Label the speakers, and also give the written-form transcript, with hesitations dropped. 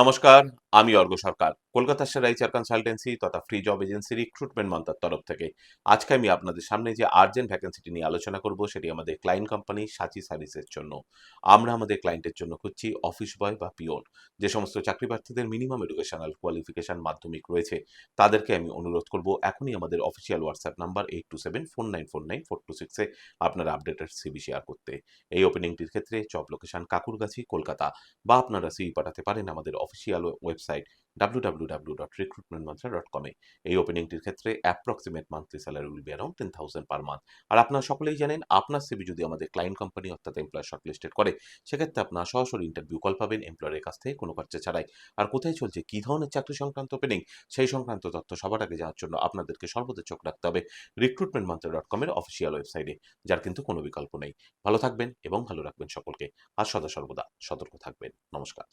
Speaker 1: নমস্কার, আমি অর্ঘ্য সরকার। কলকাতা সেরাইচার কনসালটেন্সি তথা ফ্রি জব এজেন্সি রিক্রুটমেন্ট মন্ত্রার তরফ থেকে আজকে আমি আপনাদের সামনে যে আর্জেন্ট ভ্যাকেন্সিটি নিয়ে আলোচনা করব সেটি আমাদের ক্লায়েন্ট কোম্পানি সাচি সার্ভিসের জন্য। আমরা আমাদের ক্লায়েন্টের জন্য খুঁজছি অফিস বয় বা পিওন। যে সমস্ত চাকরি প্রার্থীদের মিনিমাম এডুকেশনাল কোয়ালিফিকেশন মাধ্যমিক রয়েছে তাদেরকে আমি অনুরোধ করব এখনই আমাদের অফিসিয়াল হোয়াটসঅ্যাপ নাম্বার 8274949426 এ আপনারা আপডেটেড সিভি শেয়ার করতে। এই ওপেনিংটির ক্ষেত্রে জব লোকেশন কাকুরগাছি, কলকাতা, বা আপনারা সিভি পাঠাতে পারেন আমাদের অফিসিয়াল ওয়েবসাইট www.recruitmentmantra.com এ। এই ওপেনিংটির ক্ষেত্রে approximate monthly salary will be around 10,000 per month. আর আপনারা সকলেই জানেন আপনার সিভি যদি আমাদের ক্লায়েন্ট কোম্পানি অর্থাৎ এমপ্লয়ার শর্টলিস্টেড করে সেক্ষেত্রে আপনারা সরাসরি ইন্টারভিউ কল পাবেন এমপ্লয়ারের কাছ থেকে কোনো খরচা ছাড়াই। আর কোথায় চলছে কী ধরনের চাকরি সংক্রান্ত ওপেনিং সেই সংক্রান্ত তথ্য সবার আগে জানার জন্য আপনাদেরকে সর্বদা চোখ রাখতে হবে recruitmentmantra.com এর অফিসিয়াল ওয়েবসাইটে, যার কিন্তু কোনো বিকল্প নেই। ভালো থাকবেন এবং ভালো রাখবেন সকলকে। আর সদা সর্বদা সতর্ক থাকবেন। নমস্কার।